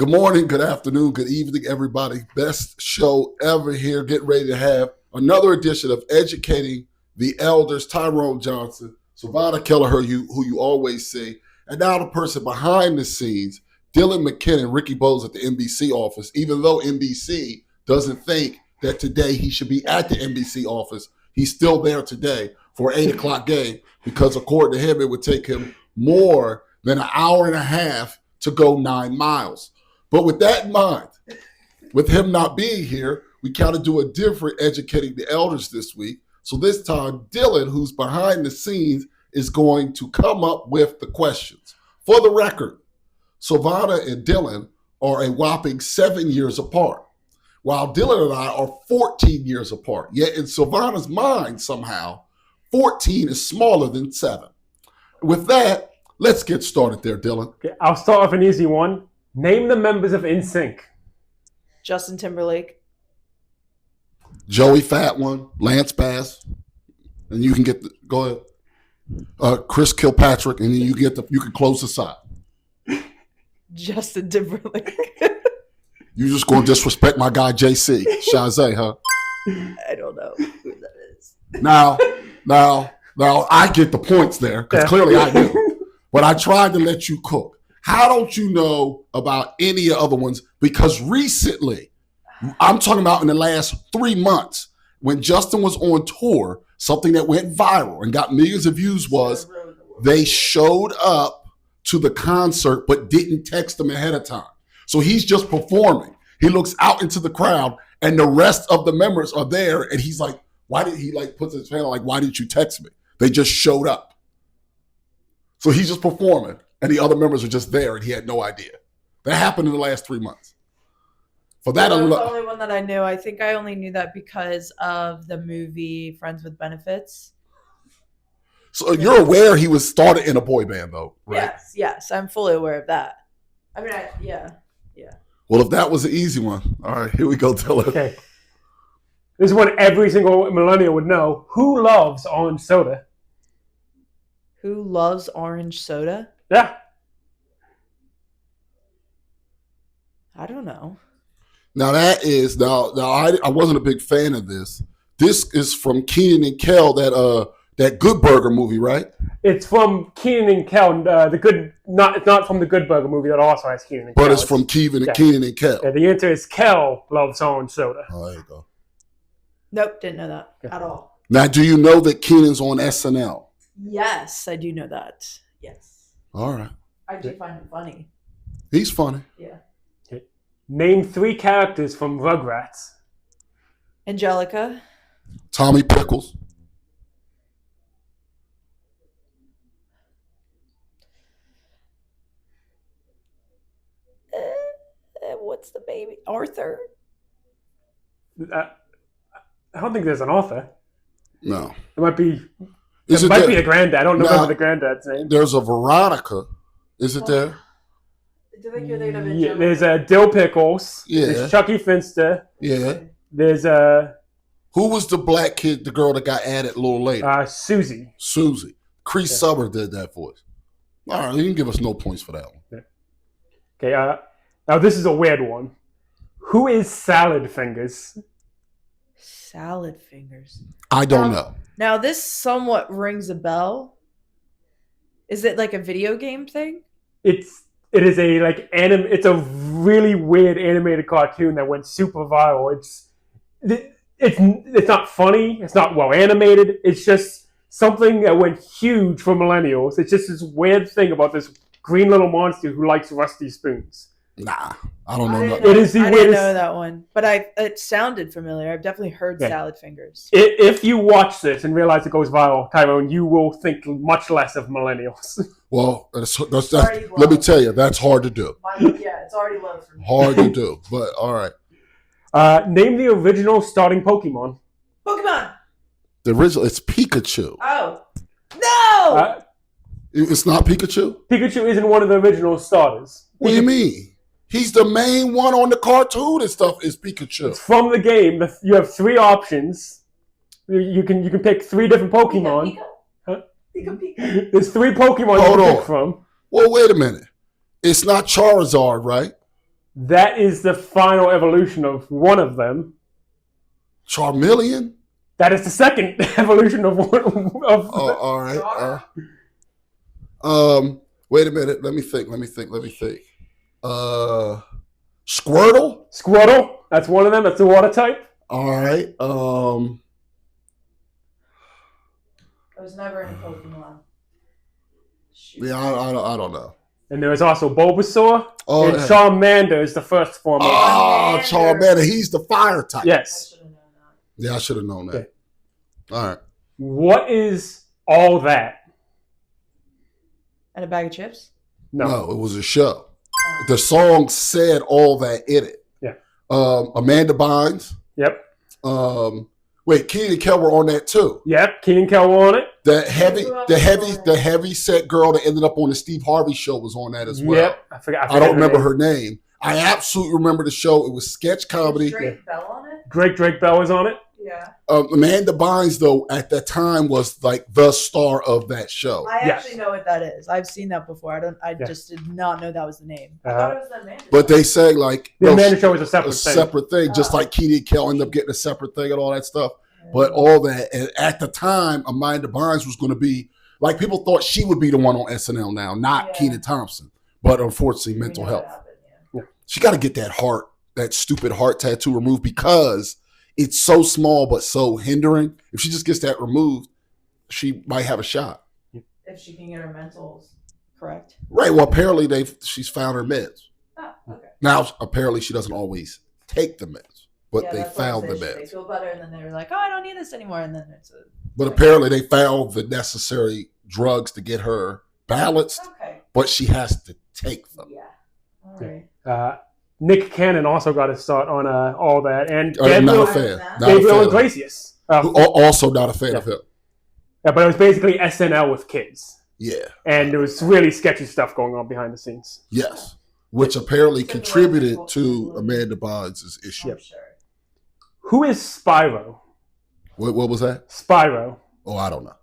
Good morning, good afternoon, good evening, everybody. Best show ever here. Get ready to have another edition of Educating the Elders. Tyrone Johnson, Savannah Kelleher, who you always see. And now the person behind the scenes, Dylan McKinnon, Ricky Bowles at the NBC office, even though NBC doesn't think that today he should be at the NBC office, he's still there today for an 8 o'clock game because according to him, it would take him more than an hour and a half to go 9 miles. But with that in mind, with him not being here, we kind of do a different Educating the Elders this week. So this time, Dylan, who's behind the scenes, is going to come up with the questions. For the record, Savannah and Dylan are a whopping 7 years apart, while Dylan and I are 14 years apart. Yet in Savannah's mind, somehow, 14 is smaller than 7. With that, let's get started there, Dylan. Okay, I'll start with an easy one. Name the members of NSYNC. Justin Timberlake. Joey Fat One, Lance Bass, and you can get go ahead. Chris Kilpatrick, and then you can close this out. Justin Timberlake. You just gonna disrespect my guy JC Chazé, huh? I don't know who that is. Now I get the points there because clearly I do, but I tried to let you cook. How don't you know about any other ones? Because recently, I'm talking about in the last 3 months, when Justin was on tour, something that went viral and got millions of views was they showed up to the concert but didn't text him ahead of time. So he's just performing. He looks out into the crowd and the rest of the members are there and he's like, why did he puts his hand like, why didn't you text me? They just showed up. So he's just performing. And the other members are just there, and he had no idea. That happened in the last 3 months. For that, That was the only one that I knew. I think I only knew that because of the movie Friends with Benefits. So you're aware he was started in a boy band, though, right? Yes, I'm fully aware of that. I mean, yeah. Well, if that was an easy one, all right, here we go, Dylan. Okay. This is one every single millennial would know. Who loves orange soda? Who loves orange soda? Yeah. I don't know. Now I wasn't a big fan of this. This is from Keenan and Kel, that Good Burger movie, right? It's from Keenan and Kel, it's not from the Good Burger movie that also has Keenan and Kel. But it's from Keenan and Kel. Yeah, the answer is Kel loves orange soda. Oh, there you go. Nope, didn't know that at all. Now, do you know that Keenan's on SNL? Yes, I do know that. Yes. All right. I do find him funny. He's funny. Yeah. Okay. Name 3 characters from Rugrats. Angelica. Tommy Pickles. What's the baby? Arthur? I don't think there's an author. No. It might be a granddad. I don't remember the granddad's name. There's a Veronica. Is it there? Do you think you're thinking of it? Yeah, there's Dill Pickles. Yeah. There's Chucky Finster. Yeah. There's Who was the black kid, the girl that got added a little later? Susie. Susie. Crease Summer did that voice. All right, you can give us no points for that one. Yeah. Okay, now this is a weird one. Who is Salad Fingers? Salad Fingers. I don't know. Now this somewhat rings a bell. Is it like a video game thing? It is it's a really weird animated cartoon that went super viral. It's not funny. It's not well animated. It's just something that went huge for millennials. It's just this weird thing about this green little monster who likes rusty spoons. Nah, I don't know. It is the I weirdest. didn't know that one, but it sounded familiar. I've definitely heard Salad Fingers. If you watch this and realize it goes viral, Tyrone, you will think much less of millennials. Well, let me tell you, that's hard to do. Yeah, it's already low for me. Hard to do, but all right. Name the original starting Pokemon. Pokemon. The original, it's Pikachu. Oh no! It's not Pikachu? Pikachu isn't one of the original starters. What do you mean? He's the main one on the cartoon and stuff is Pikachu. It's from the game. You have 3 options. You can pick 3 different Pokemon. Pika. Huh? Pika. There's 3 Pokemon you can pick from. Well, wait a minute. It's not Charizard, right? That is the final evolution of one of them. Charmeleon? That is the second evolution of one of. Oh, all right. Wait a minute. Let me think. Squirtle? Squirtle. That's one of them. That's the water type. All right. I was never in Pokemon. Shoot. Yeah, I don't know. And there was also Bulbasaur. Oh, and yeah. Charmander is the first form of. Oh, Charmander. He's the fire type. I Yes. should have known that. Yeah, I should have known that. All right. What is all that? And a bag of chips? No, it was a show. The song said all that in it. Yeah. Amanda Bynes. Yep. Wait, Keenan and Kel were on that too. Yep. Keenan Kel were on it. The heavy set girl that ended up on the Steve Harvey show was on that as well. Yep. I forgot I don't remember name. her name. I absolutely remember the show. It was sketch comedy. Is Drake Bell on it? Drake Bell was on it. Yeah. Amanda Bynes, though, at that time was like the star of that show. I Yes. actually know what that is. I've seen that before. I just did not know that was the name. I Uh-huh. thought it was the Amanda. But they say like The Amanda Show was a separate a thing. separate thing, just Oh. like Keenan and Kel ended up getting a separate thing and all that stuff. Yeah. But all that, and at the time, Amanda Bynes was going to be like people thought she would be the one on SNL now, not Yeah. Kenan Thompson. But unfortunately, We mental know what health. happened, yeah. She got to get that stupid heart tattoo removed because it's so small but so hindering. If she just gets that removed, she might have a shot. If she can get her mentals correct. Right. Well, apparently she's found her meds. Oh, okay. Now, apparently she doesn't always take the meds, but Yeah, they that's what I'm found the saying. They meds. feel better, and then they were like, "Oh, I don't need this anymore," and then it's a But apparently they found the necessary drugs to get her balanced, okay. but she has to take them. Yeah. All right. Nick Cannon also got a start on all that, and I'm not a Gabriel, fan. Not a Gabriel fan. Iglesias. Also not a fan of him. Yeah, but it was basically SNL with kids, Yeah. and there was really sketchy stuff going on behind the scenes. Yes. Which apparently contributed to Amanda Bynes' issue. I'm sure. Who is Spyro? What was that? Spyro. Oh, I don't know.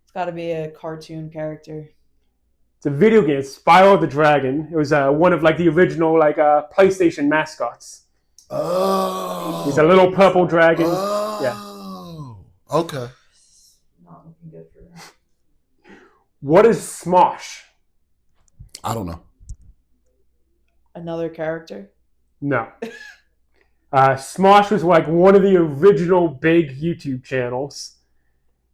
It's got to be a cartoon character. It's a video game. It's Spyro the Dragon. It was one of like the original PlayStation mascots. Oh. He's a little purple dragon. Oh. Okay. Not looking good for him. What is Smosh? I don't know. Another character. No. Smosh was like one of the original big YouTube channels.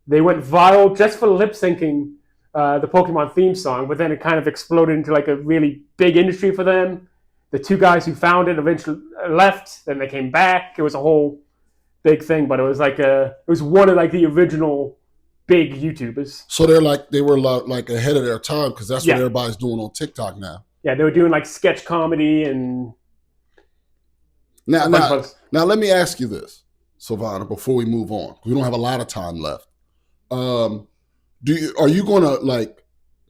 They went viral just for lip syncing the Pokemon theme song, but then it kind of exploded into like a really big industry for them. The two guys who found it eventually left, then they came back. It was a whole big thing, but it was it was one of like the original big YouTubers. So they were like ahead of their time because that's what everybody's doing on TikTok now. Yeah, they were doing like sketch comedy and Now let me ask you this, Silvana, before we move on. We don't have a lot of time left. Are you gonna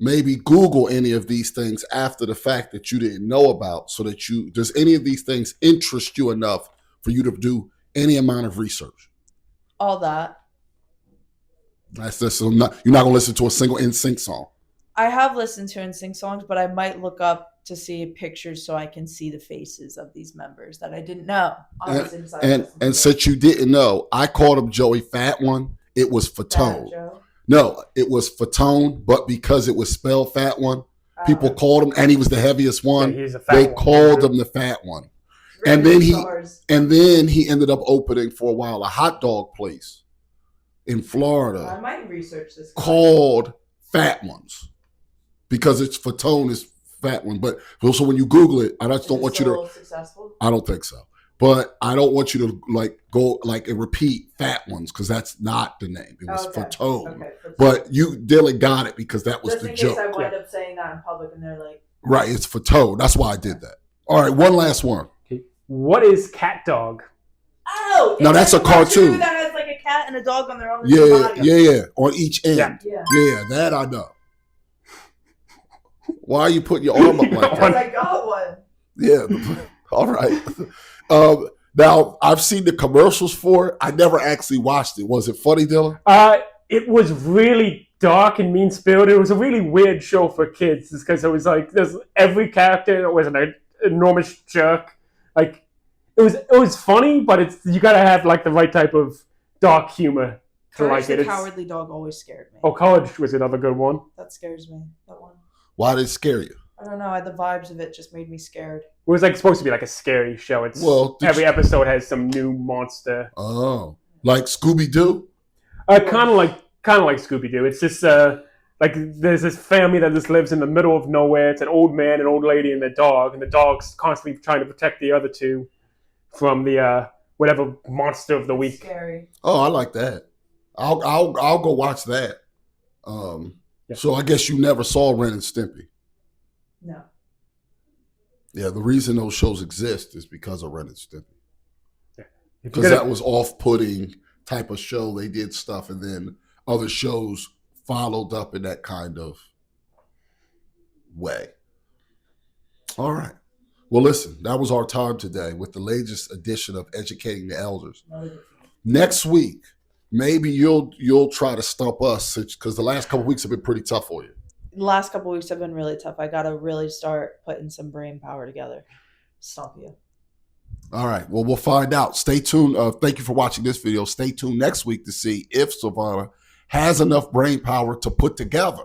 maybe Google any of these things after the fact that you didn't know about, so that does any of these things interest you enough for you to do any amount of research? All that. That's just you're not gonna listen to a single NSYNC song. I have listened to NSYNC songs, but I might look up to see pictures so I can see the faces of these members that I didn't know. Honestly, And since you didn't know, I called him Joey Fat One. It was Fatone. No, it was Fatone, but because it was spelled Fat One, people called him, and he was the heaviest one. Yeah, he's a fat they one. called him the Fat One. And then he ended up opening for a while a hot dog place in Florida I might research this. called Fat Ones because it's Fatone is Fat One. But also when you Google it, I just don't want you to. Successful? I don't think so. But I don't want you to go and repeat Fat Ones because that's not the name. It was Fatone. Okay, but you Dylan got it because that was just the in joke. case I wind up saying that in public and they're like, Right, it's Fatone. That's why I did that. All right, one last one. Okay. What is Cat Dog? oh, Now that's a cartoon. That has like a cat and a dog on their own. Yeah, on each end. Yeah, that I know. Why are you putting your arm up like because that? I got one. Yeah, all right. Now, I've seen the commercials for it. I never actually watched it. Was it funny, Dylan? It was really dark and mean-spirited. It was a really weird show for kids because it was like there's every character was an enormous jerk. Like it was funny, but you gotta have like the right type of dark humor to Courage like the it. Cowardly Dog always scared me. Oh, Courage was another good one. That scares me. That one. Why did it scare you? I don't know. The vibes of it just made me scared. It was like supposed to be like a scary show. It's every episode has some new monster. Oh, like Scooby Doo? Kind of like Scooby Doo. It's just like there's this family that just lives in the middle of nowhere. It's an old man, an old lady, and the dog's constantly trying to protect the other two from the whatever monster of the week. Scary. Oh, I like that. I'll go watch that. So I guess you never saw Ren and Stimpy. No. Yeah, the reason those shows exist is because of Ren and Stimpy. Yeah. Because that was off-putting type of show. They did stuff, and then other shows followed up in that kind of way. All right. Well, listen, that was our time today with the latest edition of Educating the Elders. Next week, maybe you'll try to stump us because the last couple of weeks have been pretty tough for you. The last couple of weeks have been really tough. I got to really start putting some brain power together. Stump you. All right. Well, we'll find out. Stay tuned. Thank you for watching this video. Stay tuned next week to see if Savannah has enough brain power to put together.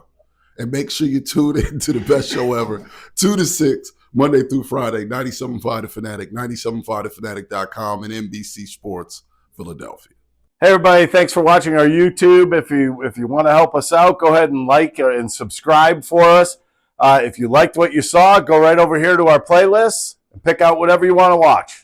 And make sure you tune in to the best show ever, 2 to 6, Monday through Friday, 97.5 The Fanatic, 97.5thefanatic.com, and NBC Sports Philadelphia. Hey everybody, thanks for watching our YouTube. If you want to help us out, go ahead and like and subscribe for us. If you liked what you saw, go right over here to our playlists and pick out whatever you want to watch.